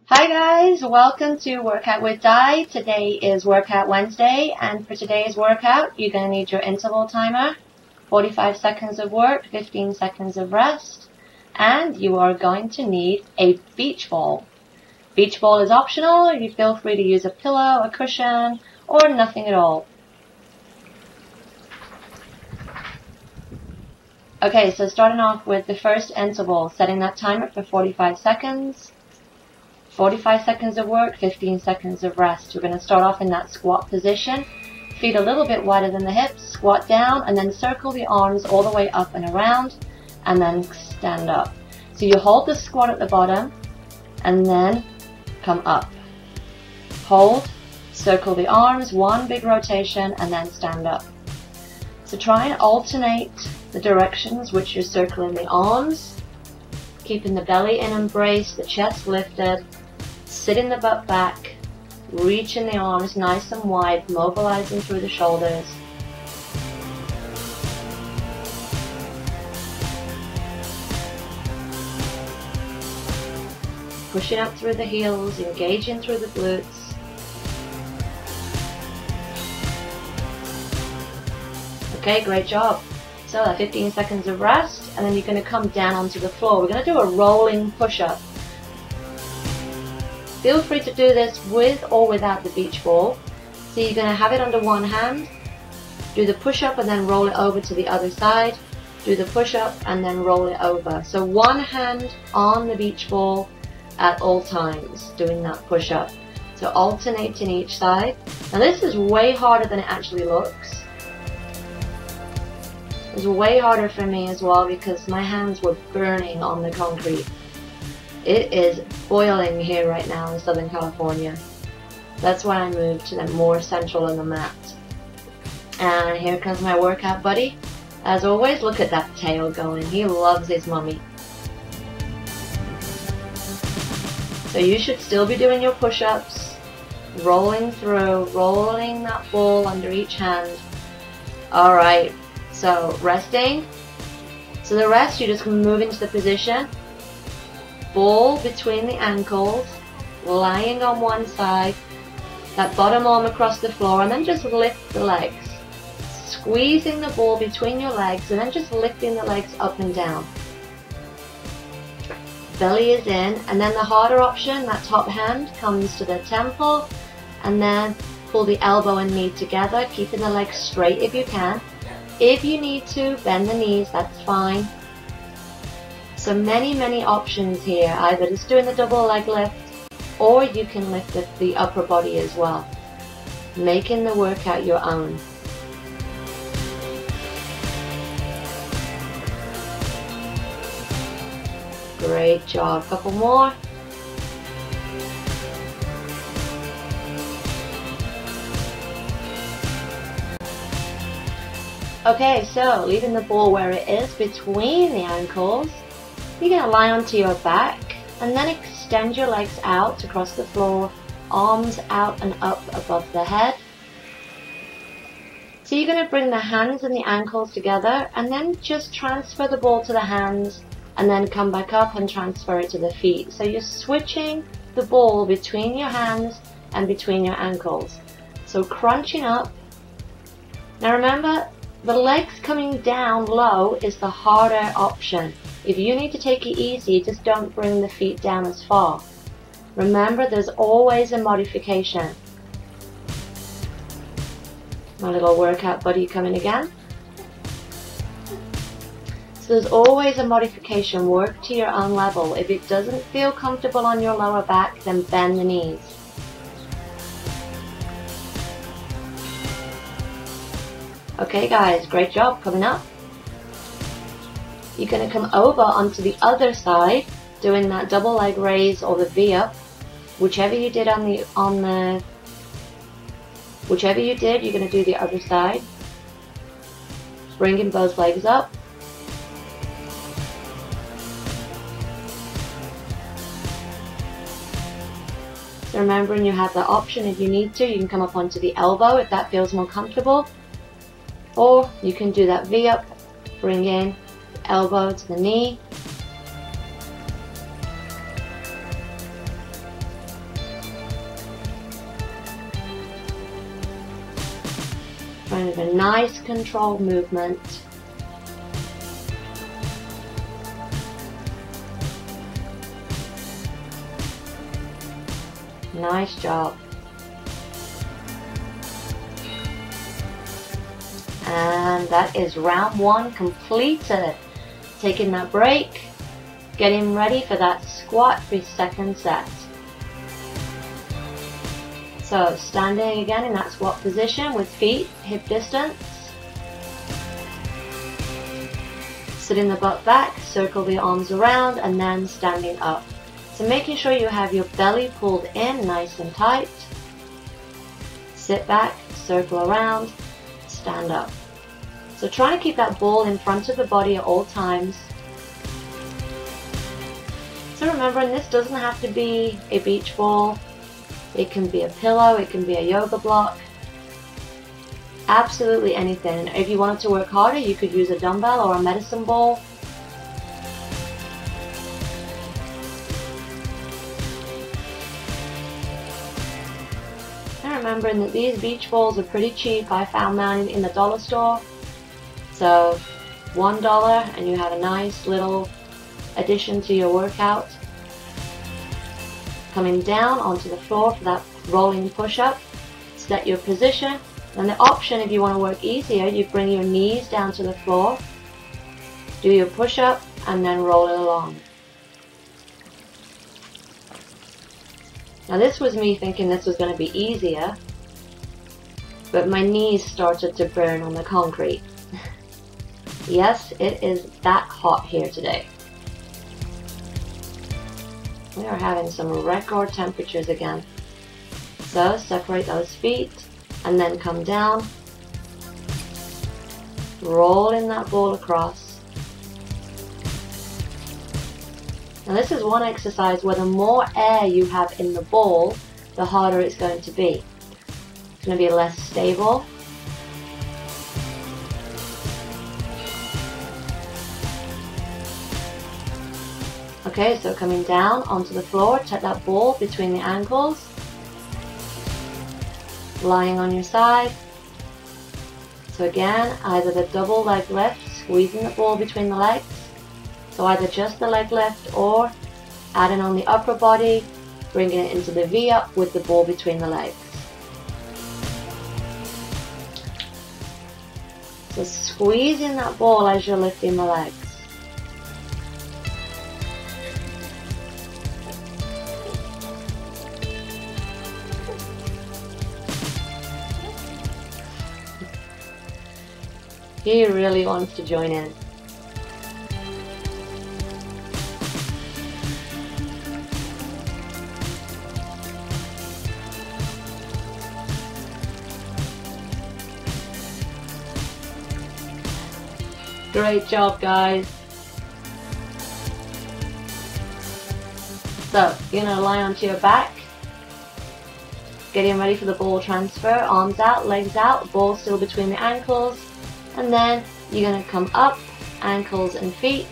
Hi guys, welcome to Workout with Di. Today is Workout Wednesday, and for today's workout, you're going to need your interval timer, 45 seconds of work, 15 seconds of rest, and you are going to need a beach ball. Beach ball is optional. You feel free to use a pillow, a cushion, or nothing at all. Okay, so starting off with the first interval, setting that timer for 45 seconds. 45 seconds of work, 15 seconds of rest. We're going to start off in that squat position. Feet a little bit wider than the hips. Squat down and then circle the arms all the way up and around and then stand up. So you hold the squat at the bottom and then come up. Hold, circle the arms, one big rotation and then stand up. So try and alternate the directions which you're circling the arms, keeping the belly in embrace, the chest lifted. Sitting the butt back, reaching the arms nice and wide, mobilizing through the shoulders. Pushing up through the heels, engaging through the glutes. Okay, great job. So 15 seconds of rest, and then you're going to come down onto the floor. We're going to do a rolling push-up. Feel free to do this with or without the beach ball. So you're going to have it under one hand, do the push-up and then roll it over to the other side, do the push-up and then roll it over. So one hand on the beach ball at all times, doing that push-up. So alternating each side. Now this is way harder than it actually looks. It was way harder for me as well because my hands were burning on the concrete. It is boiling here right now in Southern California. That's why I moved to the more central in the mat. And here comes my workout buddy. As always, look at that tail going. He loves his mummy. So you should still be doing your push-ups, rolling through, rolling that ball under each hand. Alright, so resting. So the rest, you just move into the position. Ball between the ankles, lying on one side, that bottom arm across the floor, and then just lift the legs. Squeezing the ball between your legs and then just lifting the legs up and down. Belly is in, and then the harder option, that top hand comes to the temple, and then pull the elbow and knee together, keeping the legs straight if you can. If you need to, bend the knees, that's fine. So many options here, either just doing the double leg lift or you can lift the upper body as well, making the workout your own. Great job, couple more. Okay, so leaving the ball where it is between the ankles. You're going to lie onto your back and then extend your legs out across the floor, arms out and up above the head. So you're going to bring the hands and the ankles together and then just transfer the ball to the hands and then come back up and transfer it to the feet. So you're switching the ball between your hands and between your ankles. So crunching up. Now remember, the legs coming down low is the harder option. If you need to take it easy, just don't bring the feet down as far. Remember, there's always a modification. My little workout buddy coming again. So there's always a modification. Work to your own level. If it doesn't feel comfortable on your lower back, then bend the knees. Okay guys, great job. Coming up. You're going to come over onto the other side, doing that double leg raise or the V up, whichever you did whichever you did, you're going to do the other side. Bringing both legs up. So remembering you have the option if you need to, you can come up onto the elbow if that feels more comfortable, or you can do that V up, bring in elbow to the knee, Trying to do a nice controlled movement. Nice job. And that is round 1 completed. Taking that break, getting ready for that squat for second set. So standing again in that squat position with feet hip distance. Sitting the butt back, circle the arms around, and then standing up. So making sure you have your belly pulled in nice and tight. Sit back, circle around, stand up. So trying to keep that ball in front of the body at all times. So remembering, this doesn't have to be a beach ball. It can be a pillow, it can be a yoga block. Absolutely anything. If you wanted to work harder, you could use a dumbbell or a medicine ball. And remembering that these beach balls are pretty cheap. I found mine in the dollar store. So $1 and you have a nice little addition to your workout. Coming down onto the floor for that rolling push-up. Set your position. And the option, if you want to work easier, you bring your knees down to the floor, do your push-up, and then roll it along. Now this was me thinking this was going to be easier, but my knees started to burn on the concrete. Yes, it is that hot here today. We are having some record temperatures again. So separate those feet and then come down, rolling that ball across. Now this is one exercise where the more air you have in the ball, the harder it's going to be. It's going to be less stable. Okay, so coming down onto the floor, take that ball between the ankles, lying on your side. So again, either the double leg lift, squeezing the ball between the legs, so either just the leg lift or adding on the upper body, bringing it into the V up with the ball between the legs. So squeezing that ball as you're lifting the legs. He really wants to join in. Great job, guys. So, you're going to lie onto your back, getting ready for the ball transfer, arms out, legs out, ball still between the ankles. And then you're going to come up, ankles and feet,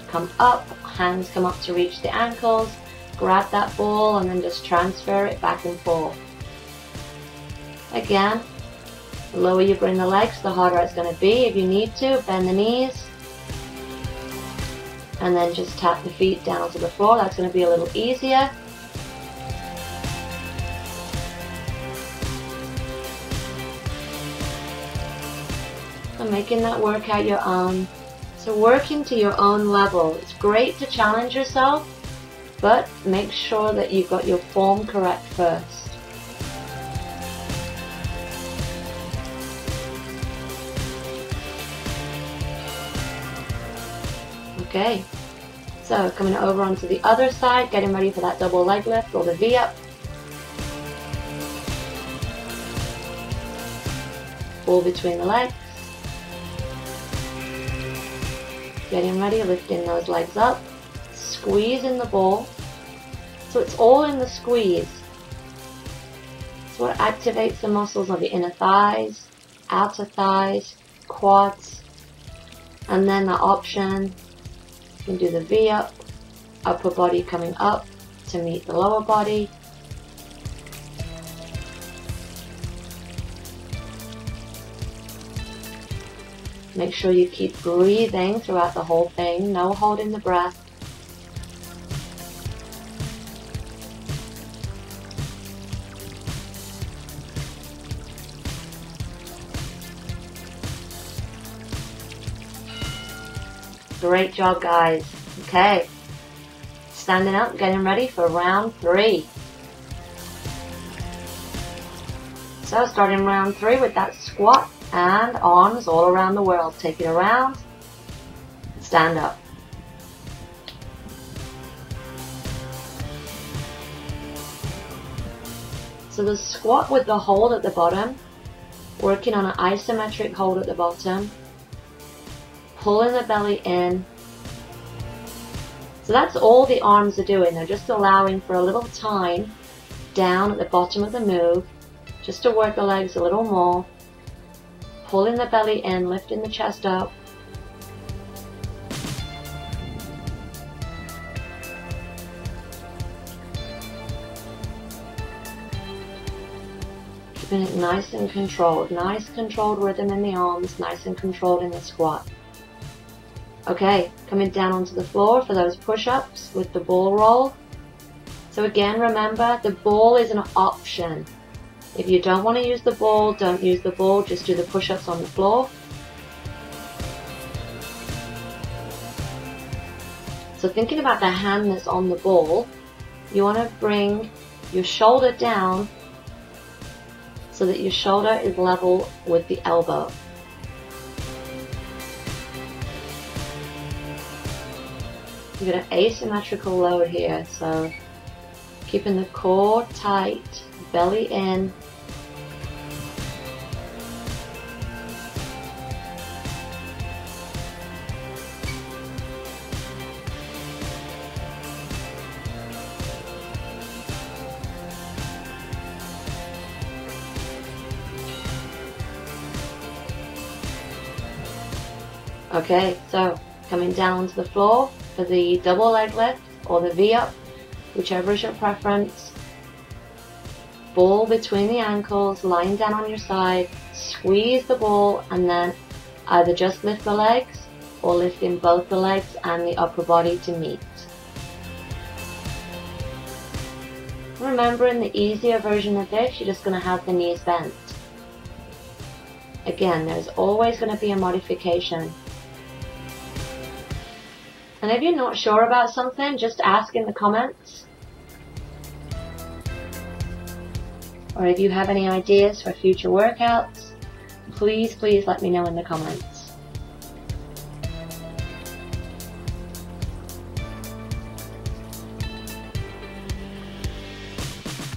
come up, hands come up to reach the ankles, grab that ball and then just transfer it back and forth. Again, the lower you bring the legs, the harder it's going to be. If you need to, bend the knees. And then just tap the feet down to the floor. That's going to be a little easier. And making that workout your own. So working to your own level. It's great to challenge yourself, but make sure that you've got your form correct first. Okay, so coming over onto the other side, getting ready for that double leg lift or the V up. Ball between the legs. Getting ready, lifting those legs up, squeezing the ball. So it's all in the squeeze. It's what activates the muscles of the inner thighs, outer thighs, quads, and then the option, you can do the V up, upper body coming up to meet the lower body. Make sure you keep breathing throughout the whole thing, no holding the breath. Great job, guys. Okay, standing up, getting ready for round 3. So starting round 3 with that squat and arms all around the world. Take it around, stand up. So the squat with the hold at the bottom, working on an isometric hold at the bottom, pulling the belly in. So that's all the arms are doing. They're just allowing for a little time down at the bottom of the move, just to work the legs a little more. Pulling the belly in, lifting the chest up. Keeping it nice and controlled. Nice controlled rhythm in the arms, nice and controlled in the squat. Okay, coming down onto the floor for those push-ups with the ball roll. So again, remember, the ball is an option. If you don't want to use the ball, don't use the ball, just do the push-ups on the floor. So thinking about the hand that's on the ball, you want to bring your shoulder down so that your shoulder is level with the elbow. You get an asymmetrical load here, so keeping the core tight, belly in. Okay, so coming down onto the floor for the double leg lift or the V-up, whichever is your preference. Ball between the ankles, lying down on your side, squeeze the ball and then either just lift the legs or lifting both the legs and the upper body to meet. Remember, in the easier version of this, you're just going to have the knees bent. Again, there's always going to be a modification. And if you're not sure about something, just ask in the comments. Or if you have any ideas for future workouts, please let me know in the comments.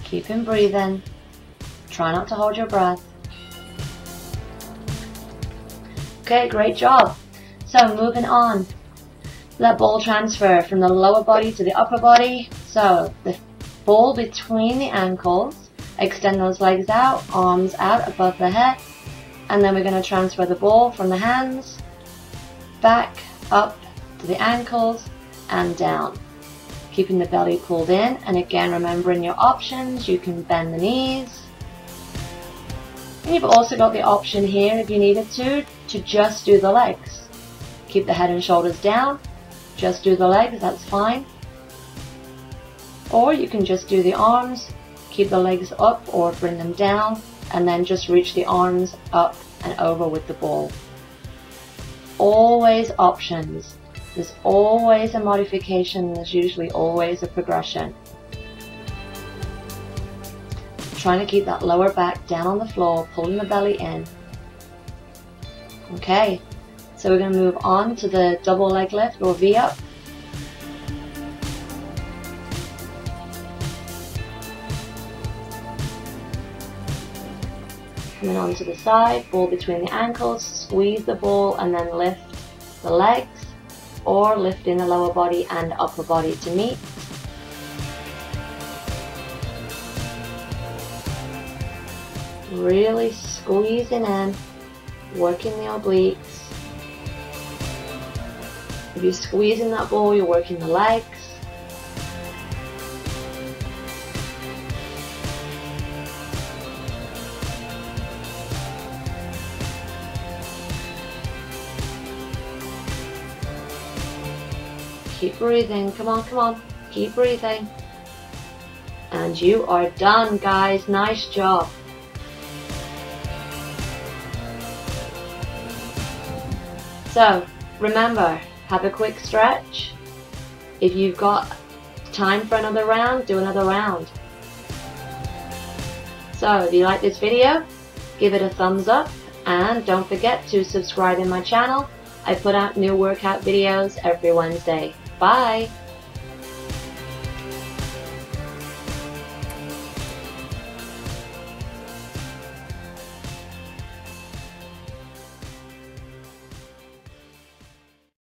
Keep on breathing. Try not to hold your breath. Okay, great job. So moving on. That ball transfer from the lower body to the upper body. So the ball between the ankles, extend those legs out, arms out above the head, and then we're going to transfer the ball from the hands back up to the ankles and down, keeping the belly pulled in. And again, remembering your options, you can bend the knees, and you've also got the option here, if you needed to just do the legs. Keep the head and shoulders down, just do the legs, that's fine. Or you can just do the arms, keep the legs up or bring them down, and then just reach the arms up and over with the ball. Always options. There's always a modification, there's usually always a progression. Trying to keep that lower back down on the floor, pulling the belly in. Okay, so we're going to move on to the double leg lift or V-up. Coming onto the side, ball between the ankles, squeeze the ball and then lift the legs, or lifting the lower body and upper body to meet. Really squeezing in, working the obliques. If you're squeezing that ball, you're working the legs. Keep breathing. Come on, come on. Keep breathing. And you are done, guys. Nice job. So, remember, have a quick stretch. If you've got time for another round, do another round. So, if you like this video, give it a thumbs up, and don't forget to subscribe in my channel. I put out new workout videos every Wednesday. Bye!